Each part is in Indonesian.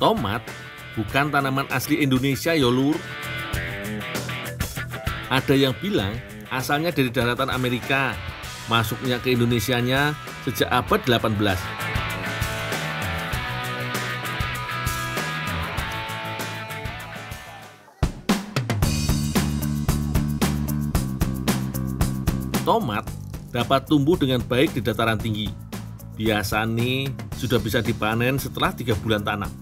Tomat bukan tanaman asli Indonesia ya lur. Ada yang bilang asalnya dari daratan Amerika, masuknya ke Indonesianya sejak abad 18. Tomat dapat tumbuh dengan baik di dataran tinggi. Biasanya sudah bisa dipanen setelah 3 bulan tanam.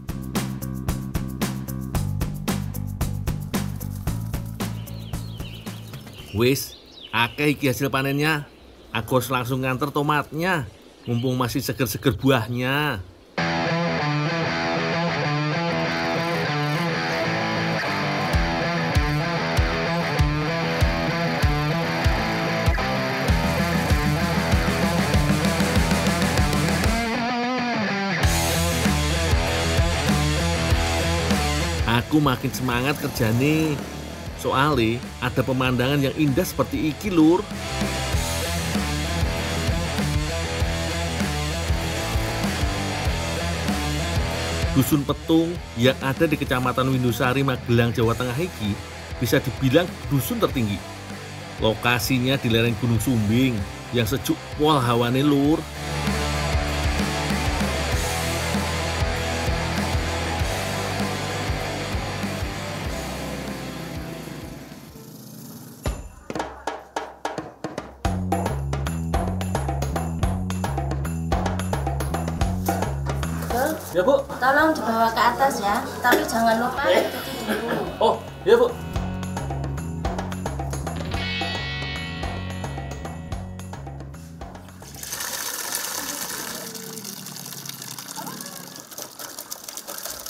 Wis, akeh iki hasil panennya. Aku harus langsung nganter tomatnya, mumpung masih seger-seger buahnya. Aku makin semangat kerja nih. Soalnya ada pemandangan yang indah seperti iki lur. Dusun Petung yang ada di Kecamatan Windusari, Magelang, Jawa Tengah iki bisa dibilang dusun tertinggi. Lokasinya di lereng Gunung Sumbing yang sejuk pol hawane lur. Ya Bu. Tolong dibawa ke atas ya, tapi jangan lupa dicuci dulu. Oh, ya Bu.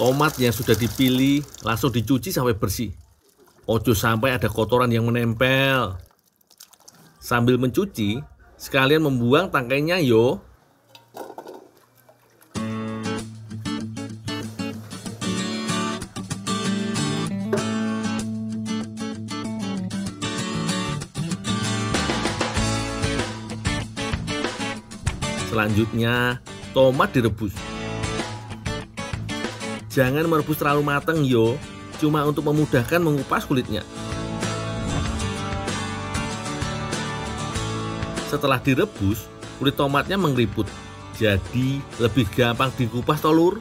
Tomat yang sudah dipilih langsung dicuci sampai bersih. Ojo sampai ada kotoran yang menempel. Sambil mencuci, sekalian membuang tangkainya yo. Selanjutnya, tomat direbus. Jangan merebus terlalu matang yo, cuma untuk memudahkan mengupas kulitnya. Setelah direbus, kulit tomatnya mengeriput, jadi lebih gampang dikupas tolur.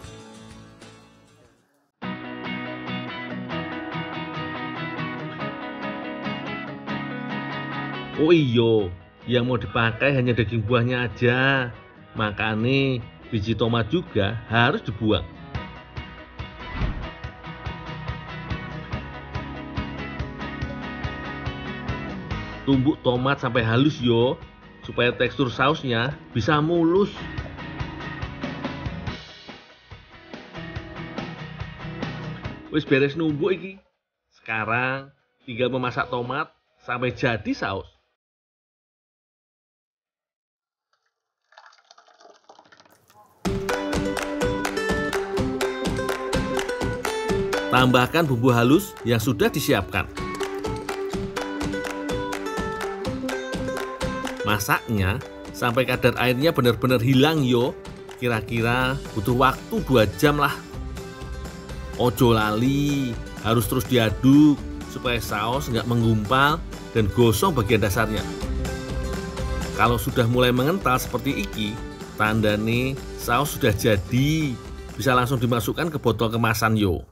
Oh iyo, yang mau dipakai hanya daging buahnya aja. Makanya biji tomat juga harus dibuang. Tumbuk tomat sampai halus yo, supaya tekstur sausnya bisa mulus. Wis beres numbuk iki. Sekarang tinggal memasak tomat sampai jadi saus. Tambahkan bumbu halus yang sudah disiapkan. Masaknya sampai kadar airnya benar-benar hilang yo. Kira-kira butuh waktu 2 jam lah. Ojo lali, harus terus diaduk supaya saus nggak menggumpal dan gosong bagian dasarnya. Kalau sudah mulai mengental seperti iki, tanda nih saus sudah jadi. Bisa langsung dimasukkan ke botol kemasan yo.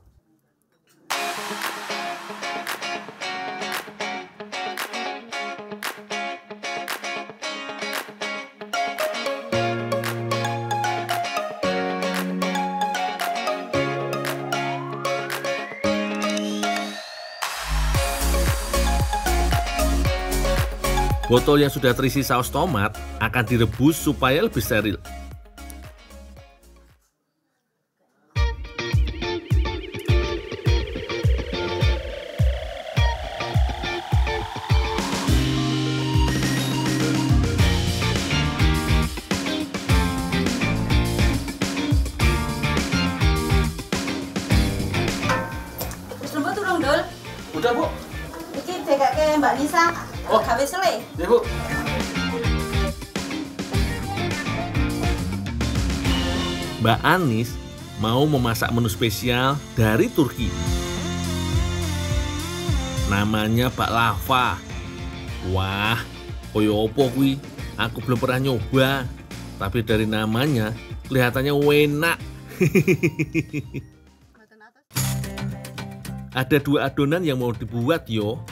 Botol yang sudah terisi saus tomat akan direbus supaya lebih steril. Wis lembut turung Dul. Udah Bu. Iki dekake Mbak Nisa. Oh. Gawe sele. Ya Bu. Mbak Anis mau memasak menu spesial dari Turki. Namanya baklava. Wah, koyo opo kuwi? Aku belum pernah nyoba. Tapi dari namanya kelihatannya enak. Ada 2 adonan yang mau dibuat yo.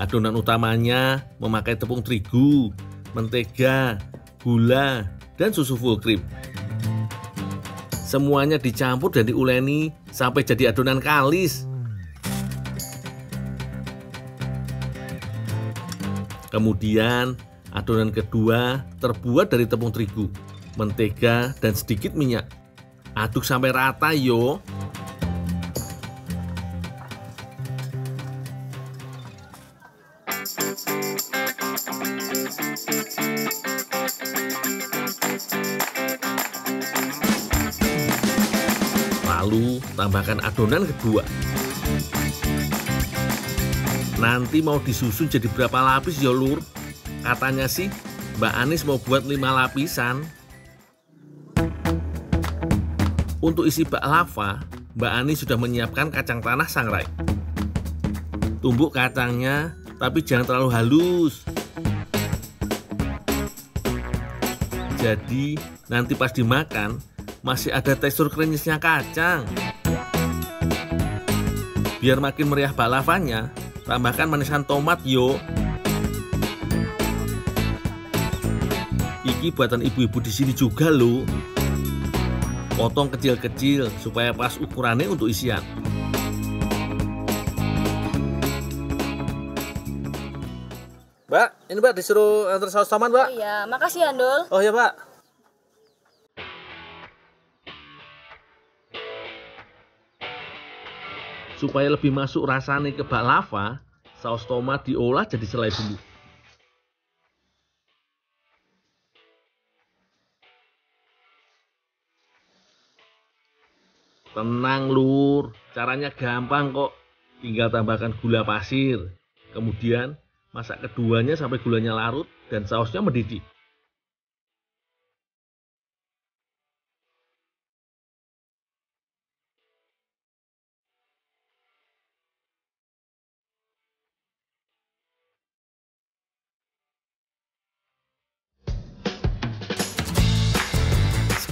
Adonan utamanya memakai tepung terigu, mentega, gula, dan susu full cream. Semuanya dicampur dan diuleni sampai jadi adonan kalis. Kemudian adonan kedua terbuat dari tepung terigu, mentega, dan sedikit minyak. Aduk sampai rata yo. Lalu tambahkan adonan kedua. Nanti mau disusun jadi berapa lapis ya lur? Katanya sih Mbak Anis mau buat 5 lapisan. Untuk isi baklava, Mbak Anis sudah menyiapkan kacang tanah sangrai. Tumbuk kacangnya, tapi jangan terlalu halus. Jadi nanti pas dimakan masih ada tekstur krenyesnya kacang. Biar makin meriah baklavanya, tambahkan manisan tomat yo. Iki buatan ibu-ibu di sini juga loh. Potong kecil-kecil supaya pas ukurannya untuk isian. Mbak, ini Mbak disuruh antar saus tomat, Mbak. Oh iya, makasih ya, Ndul. Oh ya, Pak. Supaya lebih masuk rasanya ke baklava, saus tomat diolah jadi selai dulu. Tenang lur, caranya gampang kok. Tinggal tambahkan gula pasir. Kemudian masak keduanya sampai gulanya larut dan sausnya mendidih.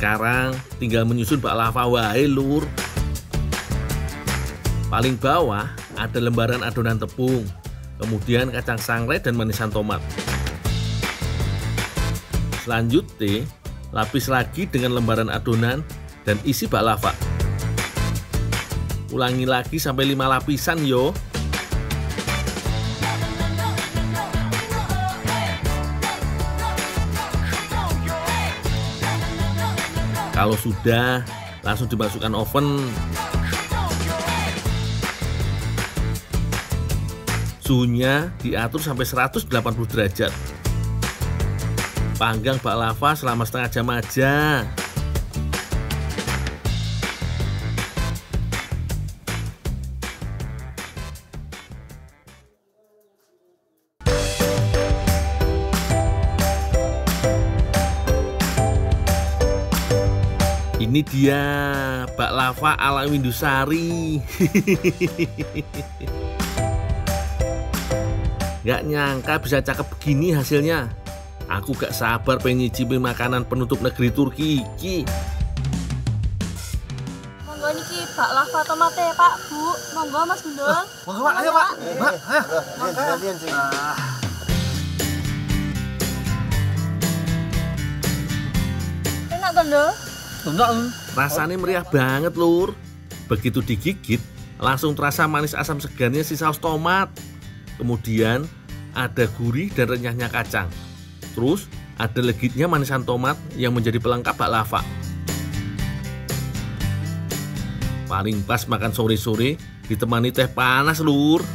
Sekarang tinggal menyusun baklava wae lur. Paling bawah ada lembaran adonan tepung, kemudian kacang sangrai dan manisan tomat. Selanjutnya, lapis lagi dengan lembaran adonan dan isi baklava. Ulangi lagi sampai 5 lapisan yo. Kalau sudah, langsung dimasukkan oven. Suhunya diatur sampai 180 derajat. Panggang baklava selama setengah jam aja. Ini dia baklava ala Windusari. Gak nyangka bisa cakep begini hasilnya. Aku gak sabar pengen nyicipin makanan penutup negeri Turki iki. Monggo niki baklava tomate Pak, Bu. Monggo Mas Gundul. Monggo Pak, ayo Pak. Mbak, ayo. Enak Gundul? Rasanya meriah banget lur. Begitu digigit, langsung terasa manis asam segarnya si saus tomat. Kemudian ada gurih dan renyahnya kacang. Terus ada legitnya manisan tomat yang menjadi pelengkap baklava. Paling pas makan sore-sore ditemani teh panas lur.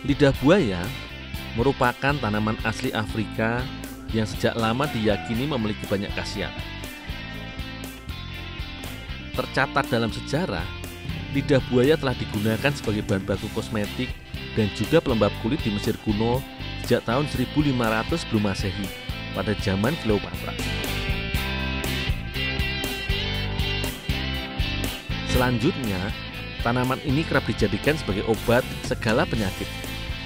Lidah buaya merupakan tanaman asli Afrika yang sejak lama diyakini memiliki banyak khasiat. Tercatat dalam sejarah, lidah buaya telah digunakan sebagai bahan baku kosmetik dan juga pelembab kulit di Mesir kuno sejak tahun 1500 sebelum Masehi pada zaman Cleopatra. Selanjutnya, tanaman ini kerap dijadikan sebagai obat segala penyakit,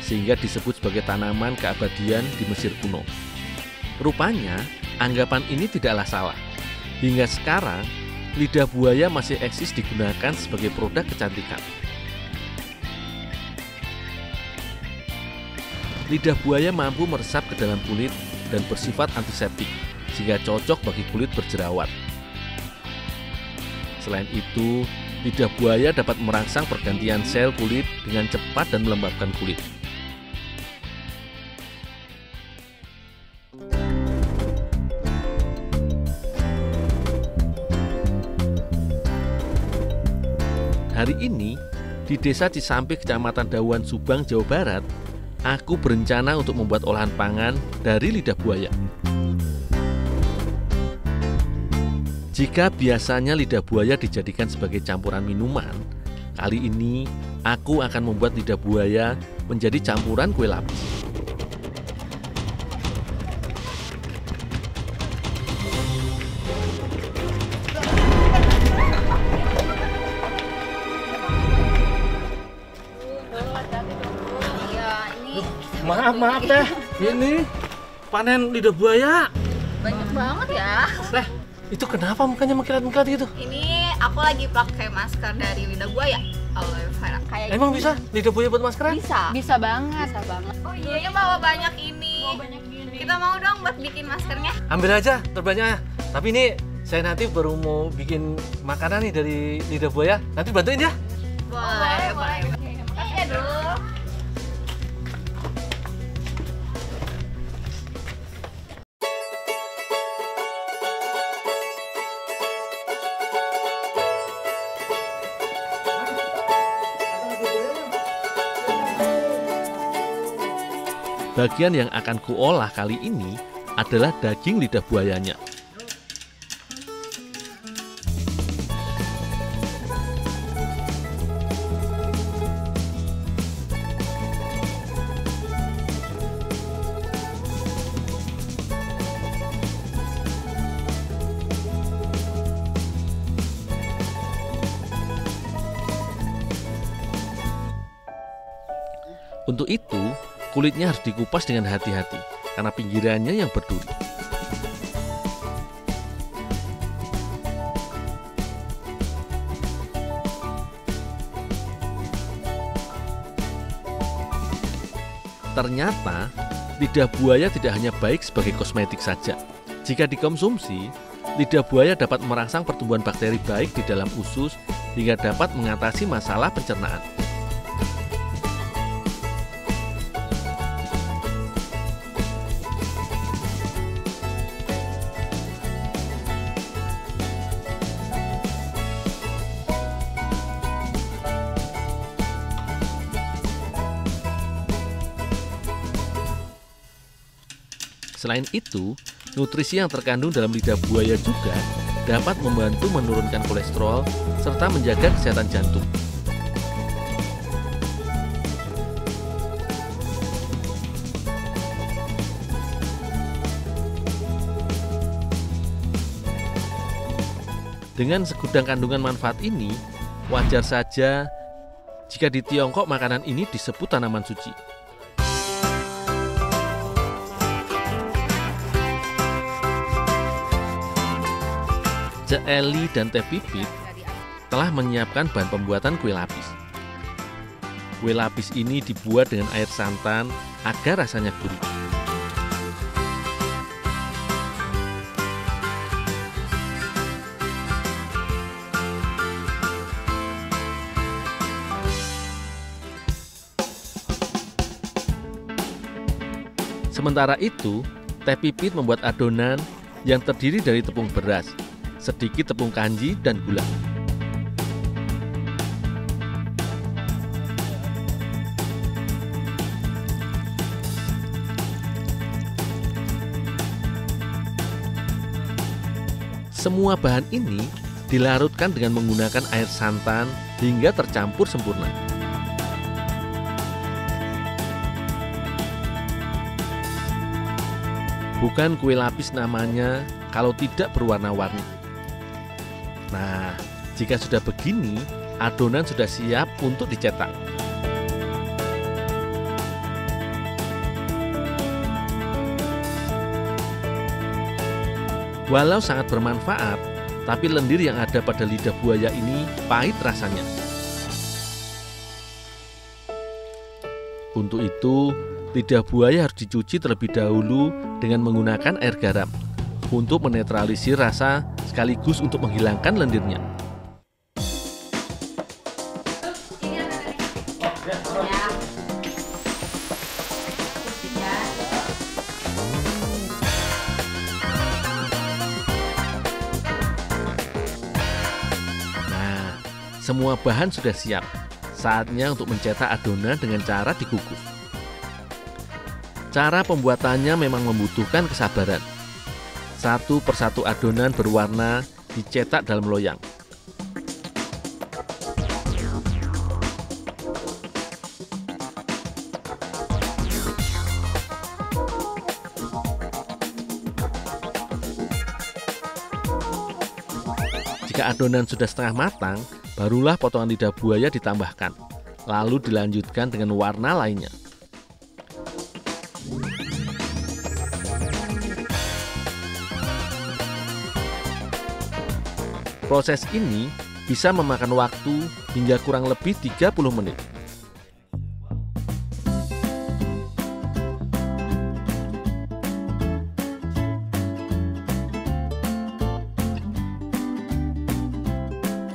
sehingga disebut sebagai tanaman keabadian di Mesir kuno. Rupanya, anggapan ini tidaklah salah. Hingga sekarang, lidah buaya masih eksis digunakan sebagai produk kecantikan. Lidah buaya mampu meresap ke dalam kulit dan bersifat antiseptik, sehingga cocok bagi kulit berjerawat. Selain itu, lidah buaya dapat merangsang pergantian sel kulit dengan cepat dan melembabkan kulit. Hari ini, di Desa Cisampik, Kecamatan Dawan, Subang, Jawa Barat, aku berencana untuk membuat olahan pangan dari lidah buaya. Jika biasanya lidah buaya dijadikan sebagai campuran minuman, kali ini aku akan membuat lidah buaya menjadi campuran kue lapis. Maaf teh, ini panen lidah buaya. Banyak banget ya. Teh, itu kenapa mukanya mengkilat-mengkilat gitu? Ini aku lagi pakai masker dari lidah buaya. Aloe vera kayak Emang gini. bisa lidah buaya buat maskeran? Bisa. Bisa banget. Oh iya, bawa banyak ini. Kita mau dong buat bikin maskernya. Ambil aja terbanyaknya. Tapi ini saya nanti baru mau bikin makanan nih dari lidah buaya. Nanti bantuin ya. Boleh. Makasih ya, Dul. Bagian yang akan kuolah kali ini adalah daging lidah buayanya. Untuk itu, kulitnya harus dikupas dengan hati-hati karena pinggirannya yang berduri. Ternyata, lidah buaya tidak hanya baik sebagai kosmetik saja. Jika dikonsumsi, lidah buaya dapat merangsang pertumbuhan bakteri baik di dalam usus hingga dapat mengatasi masalah pencernaan. Selain itu, nutrisi yang terkandung dalam lidah buaya juga dapat membantu menurunkan kolesterol serta menjaga kesehatan jantung. Dengan segudang kandungan manfaat ini, wajar saja jika di Tiongkok makanan ini disebut tanaman suci. Cek Eli dan Teh Pipit telah menyiapkan bahan pembuatan kue lapis. Kue lapis ini dibuat dengan air santan agar rasanya gurih. Sementara itu, Teh Pipit membuat adonan yang terdiri dari tepung beras, sedikit tepung kanji, dan gula. Semua bahan ini dilarutkan dengan menggunakan air santan hingga tercampur sempurna. Bukan kue lapis namanya kalau tidak berwarna-warni. Nah, jika sudah begini, adonan sudah siap untuk dicetak. Walau sangat bermanfaat, tapi lendir yang ada pada lidah buaya ini pahit rasanya. Untuk itu, lidah buaya harus dicuci terlebih dahulu dengan menggunakan air garam untuk menetralisir rasa sekaligus untuk menghilangkan lendirnya. Semua bahan sudah siap, saatnya untuk mencetak adonan dengan cara dikukus. Cara pembuatannya memang membutuhkan kesabaran. Satu persatu adonan berwarna dicetak dalam loyang. Jika adonan sudah setengah matang, barulah potongan lidah buaya ditambahkan, lalu dilanjutkan dengan warna lainnya. Proses ini bisa memakan waktu hingga kurang lebih 30 menit.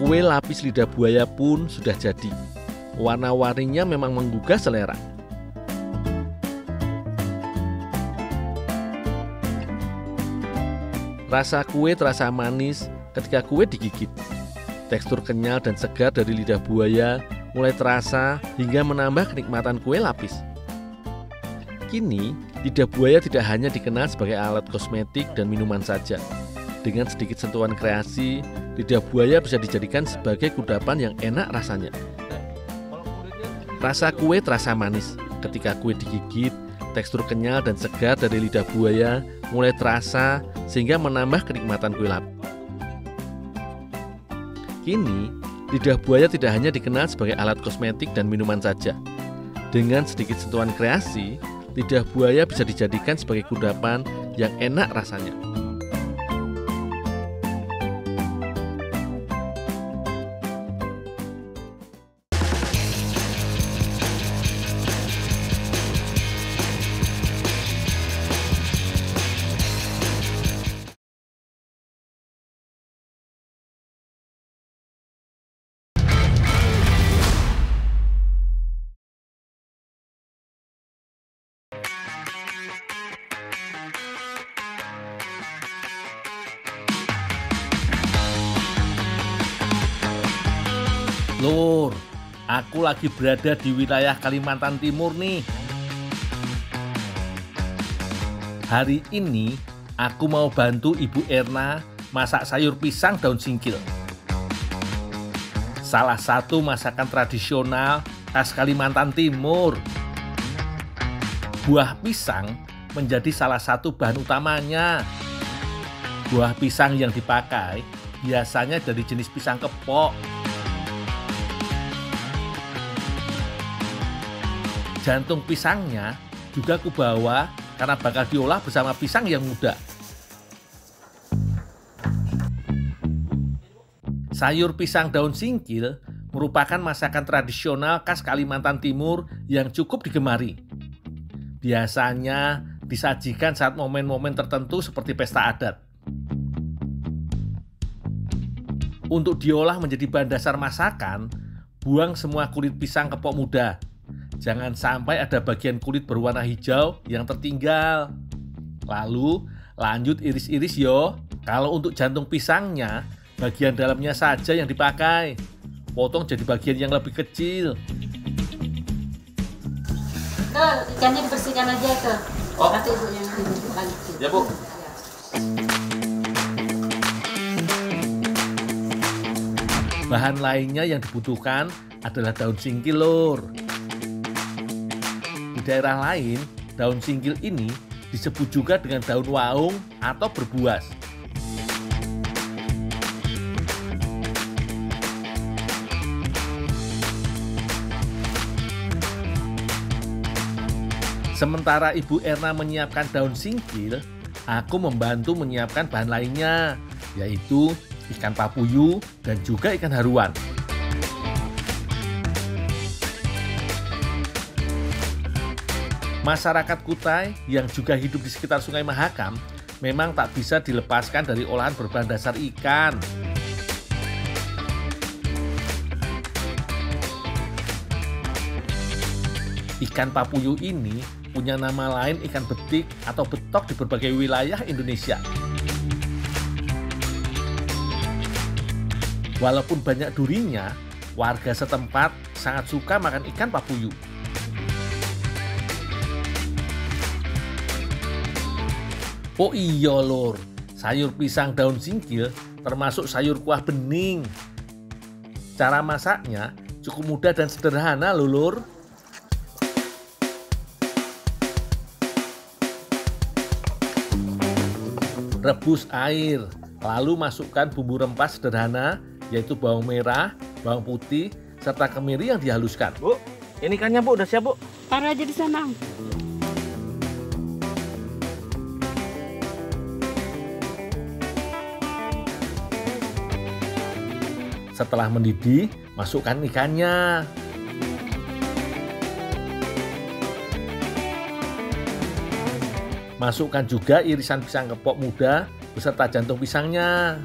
Kue lapis lidah buaya pun sudah jadi. Warna-warninya memang menggugah selera. Rasa kue terasa manis ketika kue digigit. Tekstur kenyal dan segar dari lidah buaya mulai terasa hingga menambah kenikmatan kue lapis. Kini, lidah buaya tidak hanya dikenal sebagai alat kosmetik dan minuman saja. Dengan sedikit sentuhan kreasi, lidah buaya bisa dijadikan sebagai kudapan yang enak rasanya. Rasa kue terasa manis ketika kue digigit, tekstur kenyal dan segar dari lidah buaya mulai terasa sehingga menambah kenikmatan kue lapis. Kini, lidah buaya tidak hanya dikenal sebagai alat kosmetik dan minuman saja. Dengan sedikit sentuhan kreasi, lidah buaya bisa dijadikan sebagai kudapan yang enak rasanya. Lur, aku lagi berada di wilayah Kalimantan Timur nih. Hari ini aku mau bantu Ibu Erna masak sayur pisang daun singkil. Salah satu masakan tradisional khas Kalimantan Timur. Buah pisang menjadi salah satu bahan utamanya. Buah pisang yang dipakai biasanya dari jenis pisang kepok. Jantung pisangnya juga kubawa karena bakal diolah bersama pisang yang muda. Sayur pisang daun singkil merupakan masakan tradisional khas Kalimantan Timur yang cukup digemari. Biasanya disajikan saat momen-momen tertentu seperti pesta adat. Untuk diolah menjadi bahan dasar masakan, buang semua kulit pisang kepok muda. Jangan sampai ada bagian kulit berwarna hijau yang tertinggal. Lalu lanjut iris-iris yo. Kalau untuk jantung pisangnya, bagian dalamnya saja yang dipakai. Potong jadi bagian yang lebih kecil. Ikannya dibersihkan aja ke. Oh. Nanti ibunya lanjut. Ya Bu. Bahan lainnya yang dibutuhkan adalah daun singkil, Lur. Di daerah lain, daun singkil ini disebut juga dengan daun waung atau berbuas. Sementara Ibu Erna menyiapkan daun singkil, aku membantu menyiapkan bahan lainnya, yaitu ikan papuyu dan juga ikan haruan. Masyarakat Kutai yang juga hidup di sekitar Sungai Mahakam memang tak bisa dilepaskan dari olahan berbahan dasar ikan. Ikan papuyu ini punya nama lain ikan betik atau betok di berbagai wilayah Indonesia. Walaupun banyak durinya, warga setempat sangat suka makan ikan papuyu. Oh iya, Lur, sayur pisang daun singkil termasuk sayur kuah bening. Cara masaknya cukup mudah dan sederhana, Lur. Rebus air, lalu masukkan bumbu rempah sederhana, yaitu bawang merah, bawang putih, serta kemiri yang dihaluskan. Bu, ini ikannya Bu, udah siap Bu? Taruh aja di sana. Setelah mendidih, masukkan ikannya. Masukkan juga irisan pisang kepok muda beserta jantung pisangnya.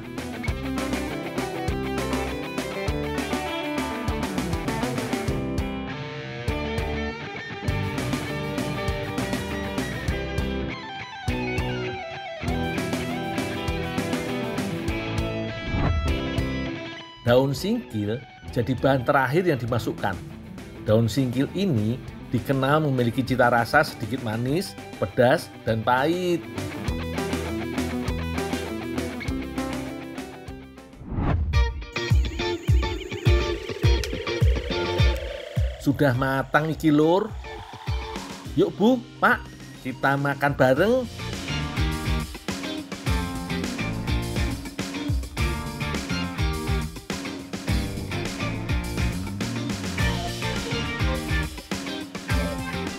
Daun singkil jadi bahan terakhir yang dimasukkan. Daun singkil ini dikenal memiliki cita rasa sedikit manis, pedas, dan pahit. Sudah matang iki, Lur. Yuk Bu, Pak, kita makan bareng.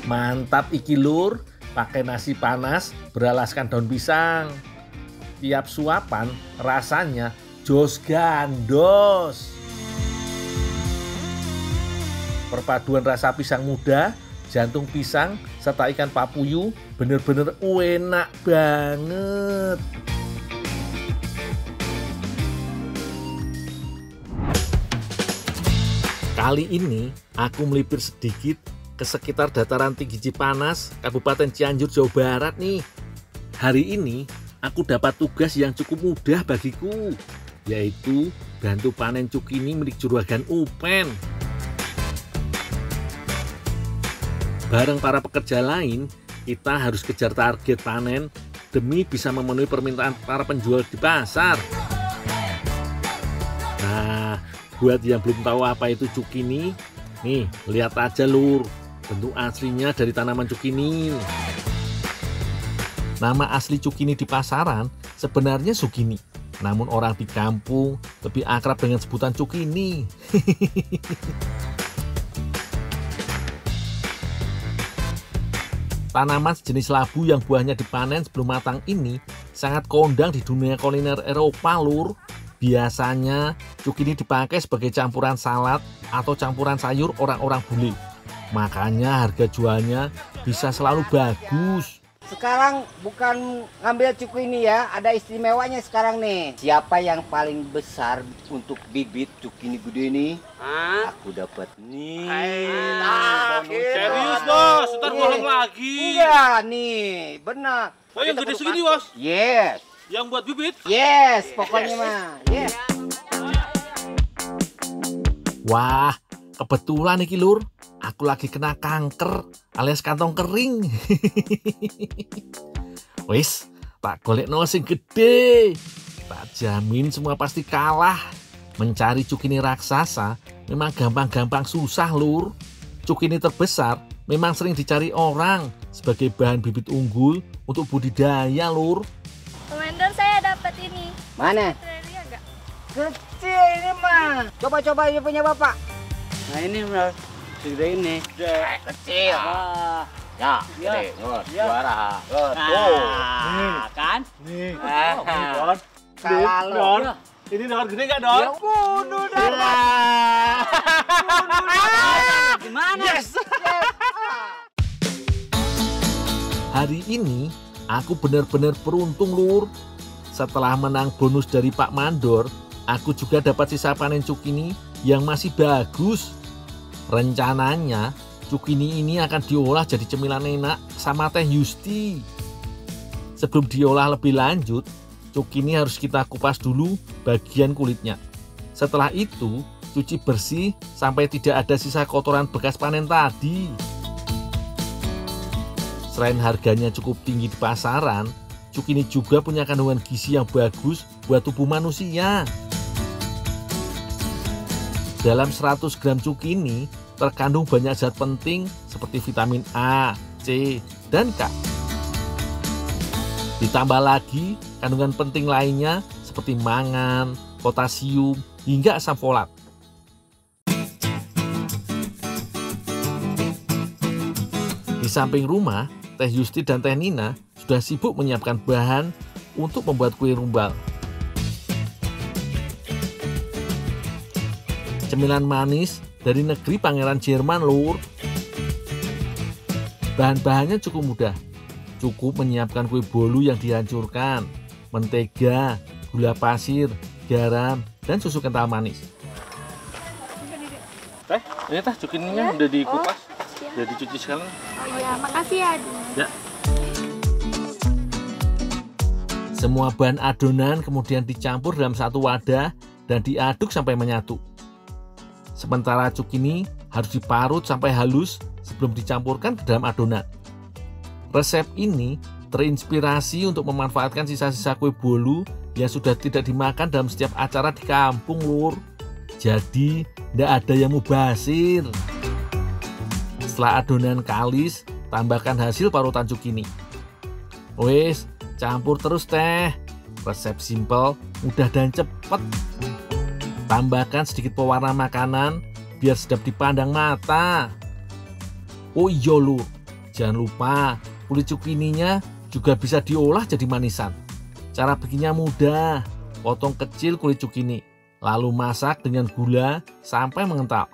Mantap iki, Lur, pakai nasi panas beralaskan daun pisang. Tiap suapan rasanya jos gandos. Perpaduan rasa pisang muda, jantung pisang, serta ikan papuyu bener-bener enak banget. Kali ini aku melipir sedikit ke sekitar dataran tinggi Cipanas, Kabupaten Cianjur, Jawa Barat nih. Hari ini aku dapat tugas yang cukup mudah bagiku, yaitu bantu panen cukini milik Juragan Upen. Bareng para pekerja lain, kita harus kejar target panen demi bisa memenuhi permintaan para penjual di pasar. Nah, buat yang belum tahu apa itu cukini, nih lihat aja, Lur. Bentuk aslinya dari tanaman cukini. Nama asli cukini di pasaran sebenarnya Sugini. Namun orang di kampung lebih akrab dengan sebutan cukini. Tanaman sejenis labu yang buahnya dipanen sebelum matang ini sangat kondang di dunia kuliner Eropa, Lur. Biasanya cukini dipakai sebagai campuran salad atau campuran sayur orang-orang bule. Makanya harga jualnya bisa selalu bagus. Sekarang bukan ngambil cukini ya, ada istimewanya sekarang nih. Siapa yang paling besar untuk bibit cukini gede nih? Aku dapat nih. Serius Bos, ntar bohong lagi. Iya nih, benar. Oh yang gede segini Bos? Yes. Yang buat bibit? Yes, pokoknya mah. Yes. Wah, kebetulan nih, Lur. Aku lagi kena kanker alias kantong kering. Wis, tak golekno sing gede. Tak jamin semua pasti kalah. Mencari cukini raksasa memang gampang-gampang susah, Lur. Cukini terbesar memang sering dicari orang sebagai bahan bibit unggul untuk budidaya, Lur. Komandan, saya dapat ini. Mana? Australia nggak? Kecil ini mah. Coba-coba ini punya Bapak. Nah ini benar. Segede ini. Kecil. Ya, gede. Juara. Tuh. Kan? Nih. Kalau Ini Don, gede nggak Don? ya bunuh dah. Gimana? Yes. Hari ini aku benar-benar beruntung, Lur. Setelah menang bonus dari Pak Mandor, aku juga dapat sisa panen cukini yang masih bagus. Rencananya cukini ini akan diolah jadi cemilan enak sama Teh Yusti. Sebelum diolah lebih lanjut, cukini harus kita kupas dulu bagian kulitnya. Setelah itu, cuci bersih sampai tidak ada sisa kotoran bekas panen tadi. Selain harganya cukup tinggi di pasaran, cukini juga punya kandungan gizi yang bagus buat tubuh manusia. Dalam 100 gram cukini terkandung banyak zat penting seperti vitamin A, C, dan K. Ditambah lagi kandungan penting lainnya seperti mangan, potasium, hingga asam folat. Di samping rumah, Teh Yusti dan Teh Nina sudah sibuk menyiapkan bahan untuk membuat kue rumbal. Cemilan manis dari negeri Pangeran Jerman, Lur. Bahan-bahannya cukup mudah. Cukup menyiapkan kue bolu yang dihancurkan, mentega, gula pasir, garam, dan susu kental manis. Teh, ini Teh cukininya udah dikupas, udah dicuci sekalian. Oh iya, makasih ya. Ya. Semua bahan adonan kemudian dicampur dalam satu wadah dan diaduk sampai menyatu. Sementara cukini harus diparut sampai halus sebelum dicampurkan ke dalam adonan. Resep ini terinspirasi untuk memanfaatkan sisa-sisa kue bolu yang sudah tidak dimakan dalam setiap acara di kampung, Lur. Jadi, tidak ada yang mubazir. Setelah adonan kalis, tambahkan hasil parutan cukini. Wes, campur terus Teh. Resep simple, mudah dan cepat. Tambahkan sedikit pewarna makanan biar sedap dipandang mata. Oh iya, Lur, jangan lupa kulit cukininya juga bisa diolah jadi manisan. Cara bikinnya mudah. Potong kecil kulit cukini, lalu masak dengan gula sampai mengental.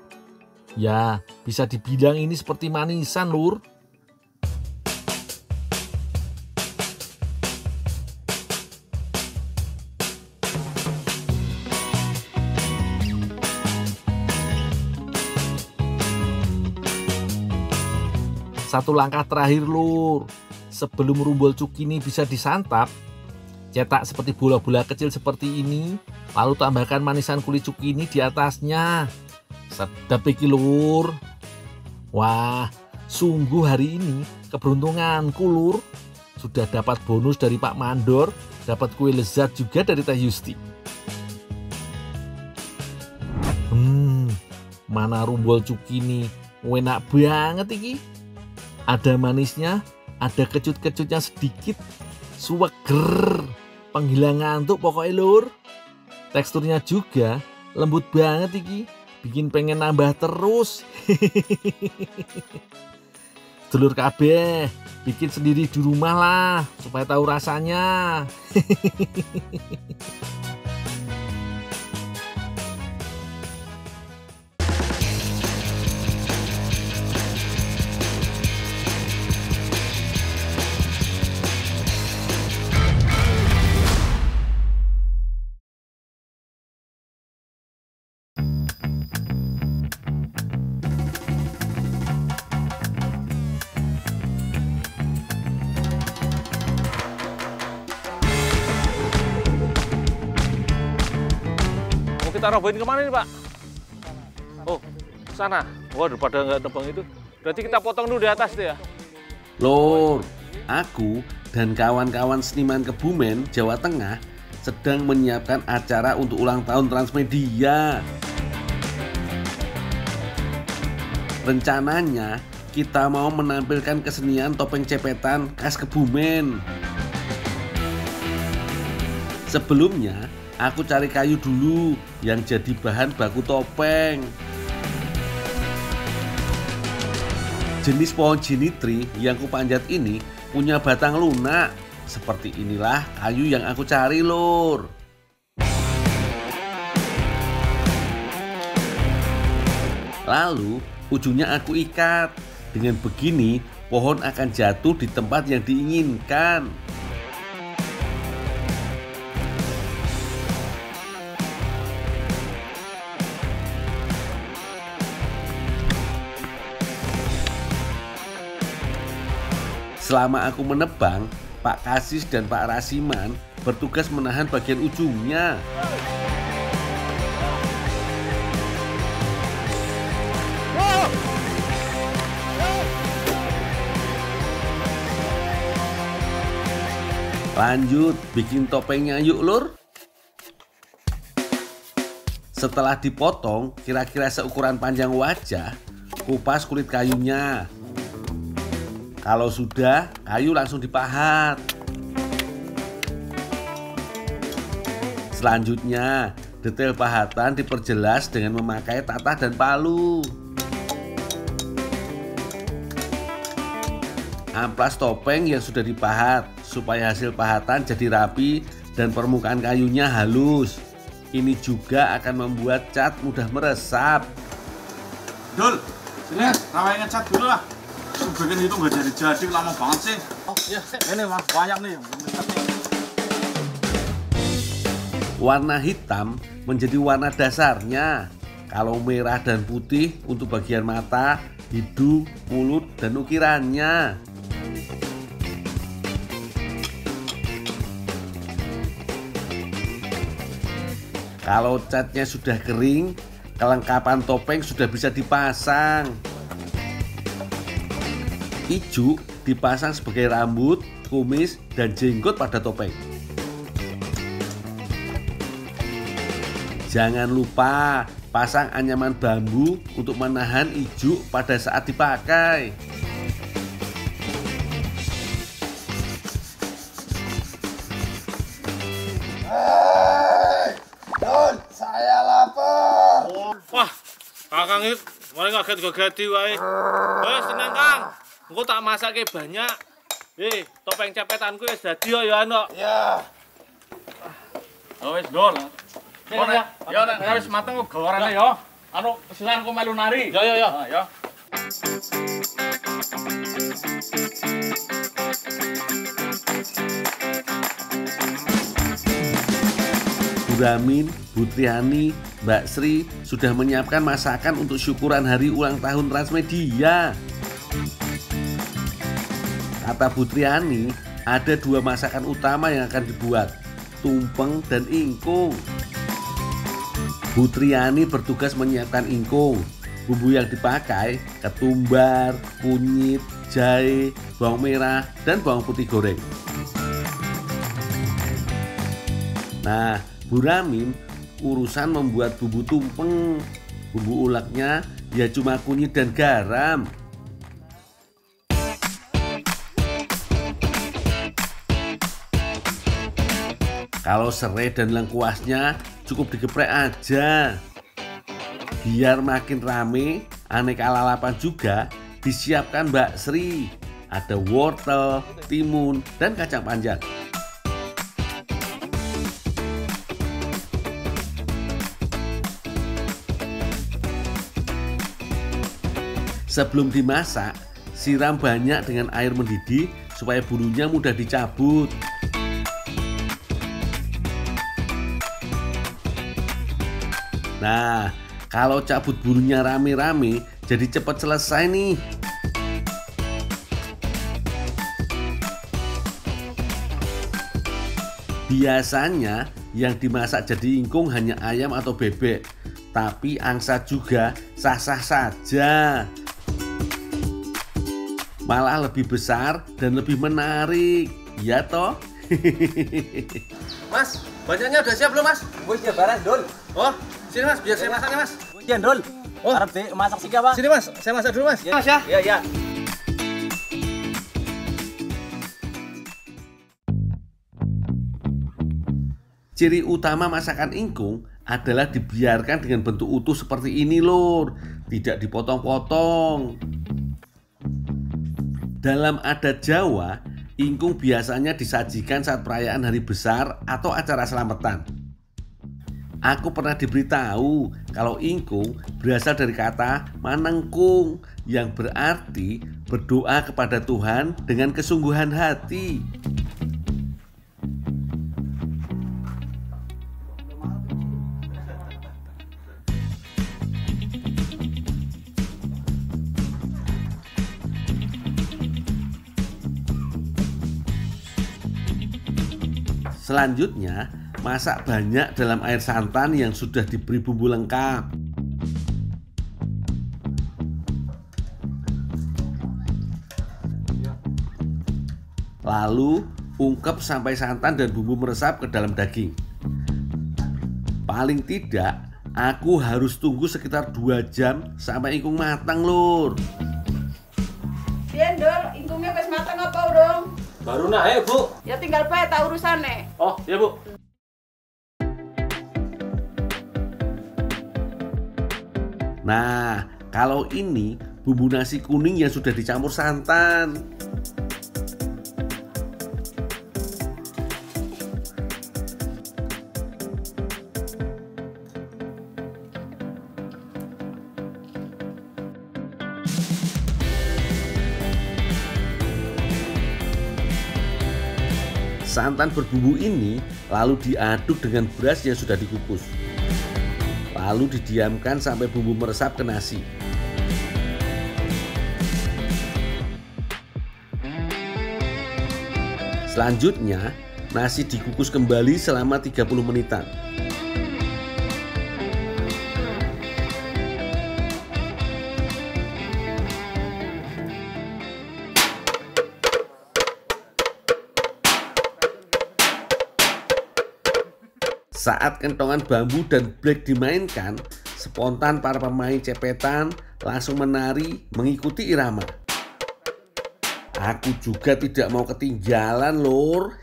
Ya, bisa dibilang ini seperti manisan, Lur. Satu langkah terakhir, Lur. Sebelum rumbul cukini bisa disantap, cetak seperti bola-bola kecil seperti ini, lalu tambahkan manisan kulit cukini di atasnya. Sedap iki, Lur. Wah, sungguh hari ini keberuntunganku, Lur. Sudah dapat bonus dari Pak Mandor, dapat kue lezat juga dari Teh Yusti. Mana rumbul cukini, enak banget iki. Ada manisnya, ada kecut-kecutnya sedikit, suweger, penghilang ngantuk pokoknya, Lur. Teksturnya juga lembut banget iki, bikin pengen nambah terus. Dulur kabeh, bikin sendiri di rumah lah, supaya tahu rasanya. Kita robohin kemana nih, Pak? Oh, sana. Wah, daripada nggak tebang itu. Berarti kita potong dulu di atas tuh ya? Lur, aku dan kawan-kawan seniman Kebumen, Jawa Tengah sedang menyiapkan acara untuk ulang tahun Transmedia. Rencananya kita mau menampilkan kesenian topeng cepetan khas Kebumen. Sebelumnya aku cari kayu dulu yang jadi bahan baku topeng. Jenis pohon jinitri yang kupanjat ini punya batang lunak. Seperti inilah kayu yang aku cari, Lur. Lalu ujungnya aku ikat. Dengan begini pohon akan jatuh di tempat yang diinginkan. Selama aku menebang, Pak Kasis dan Pak Rasiman bertugas menahan bagian ujungnya. Lanjut, bikin topengnya yuk, Lur. Setelah dipotong, kira-kira seukuran panjang wajah, kupas kulit kayunya. Kalau sudah, kayu langsung dipahat. Selanjutnya, detail pahatan diperjelas dengan memakai tatah dan palu. Amplas topeng yang sudah dipahat supaya hasil pahatan jadi rapi dan permukaan kayunya halus. Ini juga akan membuat cat mudah meresap. Dul, sini rawain ngecat dulu lah. Bikin itu nggak jadi lama banget sih. Oh iya, ini mas banyak nih. Warna hitam menjadi warna dasarnya. Kalau merah dan putih untuk bagian mata, hidung, mulut, dan ukirannya. Kalau catnya sudah kering, kelengkapan topeng sudah bisa dipasang. Ijuk dipasang sebagai rambut, kumis, dan jenggot pada topeng. Jangan lupa pasang anyaman bambu untuk menahan ijuk pada saat dipakai. Dul, saya lapar. Wah, Kakang itu mulai ngaget-ngageti wae. Wes tenang, Kang. Engko tak masake banyak. Topeng cepetanku wis dadi ya, Nok. Ya. Oh wis, Dul. Ya nek wis mateng gawarane ya. Anu, sisan ku melu nari. Ya. Ya. Bu Ramin, Bu Triani, Mbak Sri sudah menyiapkan masakan untuk syukuran hari ulang tahun Transmedia. Kata Bu Triani, ada dua masakan utama yang akan dibuat, tumpeng dan ingkung. Bu Triani bertugas menyiapkan ingkung. Bumbu yang dipakai ketumbar, kunyit, jahe, bawang merah, dan bawang putih goreng. Nah, Bu Ramin urusan membuat bumbu tumpeng. Bumbu uleknya ya cuma kunyit dan garam. Kalau serai dan lengkuasnya cukup digeprek aja. Biar makin rame, aneka lalapan juga disiapkan Mbak Sri. Ada wortel, timun, dan kacang panjang. Sebelum dimasak, siram banyak dengan air mendidih supaya bulunya mudah dicabut. Nah, kalau cabut bulunya rame-rame, jadi cepat selesai nih. Biasanya yang dimasak jadi ingkung hanya ayam atau bebek, tapi angsa juga sah-sah saja. Malah lebih besar dan lebih menarik, ya toh? Mas, Banyaknya udah siap belum, Mas? Wis ya barang, Dul. Oh, sini Mas, biar saya masaknya, Mas. Wis ya, Dul. Oh. Arep masak sih, Pak. Sini, Mas, saya masak dulu, Mas. Ya. Mas ya. Iya, iya. Ciri utama masakan ingkung adalah dibiarkan dengan bentuk utuh seperti ini, Lur. Tidak dipotong-potong. Dalam adat Jawa, ingkung biasanya disajikan saat perayaan hari besar atau acara selamatan. Aku pernah diberitahu kalau ingkung berasal dari kata manengkung yang berarti berdoa kepada Tuhan dengan kesungguhan hati. Selanjutnya, masak banyak dalam air santan yang sudah diberi bumbu lengkap. Lalu, ungkep sampai santan dan bumbu meresap ke dalam daging. Paling tidak, aku harus tunggu sekitar 2 jam sampai ingkung matang, Lur. Pian, Dul, ingkungnya wis mateng apa urung? Baru naik, Bu. Ya tinggal bae tak urusane. Oh, ya, Bu. Nah, kalau ini bumbu nasi kuning yang sudah dicampur santan. Santan berbumbu ini lalu diaduk dengan beras yang sudah dikukus. Lalu didiamkan sampai bumbu meresap ke nasi. Selanjutnya, nasi dikukus kembali selama 30 menitan. Saat kentongan bambu dan blek dimainkan, spontan para pemain cepetan langsung menari mengikuti irama. Aku juga tidak mau ketinggalan, Lur.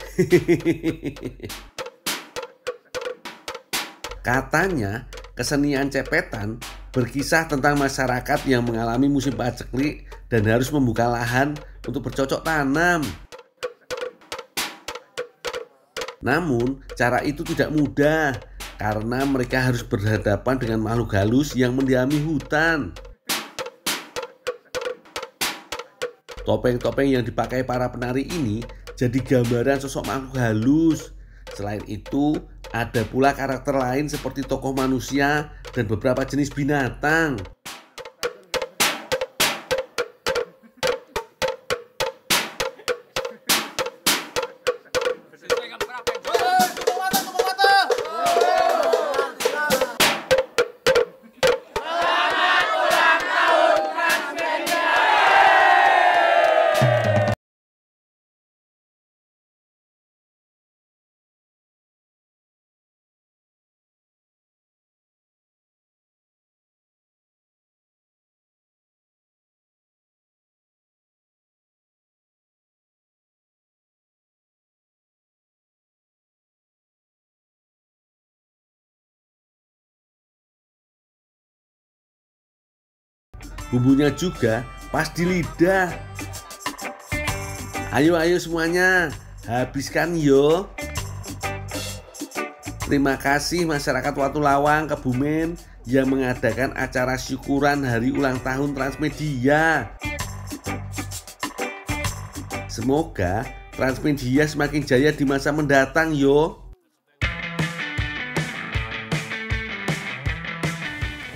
Katanya, kesenian cepetan berkisah tentang masyarakat yang mengalami musim paceklik dan harus membuka lahan untuk bercocok tanam. Namun, cara itu tidak mudah karena mereka harus berhadapan dengan makhluk halus yang mendiami hutan. Topeng-topeng yang dipakai para penari ini jadi gambaran sosok makhluk halus. Selain itu, ada pula karakter lain seperti tokoh manusia dan beberapa jenis binatang. Bumbunya juga pas di lidah. Ayo semuanya, habiskan yo. Terima kasih masyarakat Watu Lawang, Kebumen yang mengadakan acara syukuran hari ulang tahun Transmedia. Semoga Transmedia semakin jaya di masa mendatang yo.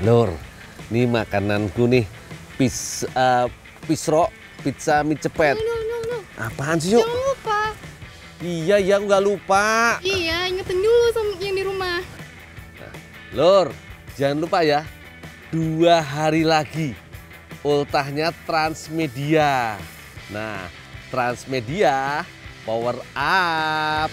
Lur, ini makananku nih. Pisro, pizza mie cepet. No. Apaan sih, yuk? Jangan lupa. Iya, aku nggak lupa. Iya, ingetin dulu sama yang di rumah. Lur, jangan lupa ya. 2 hari lagi ultahnya Transmedia. Nah, Transmedia power up.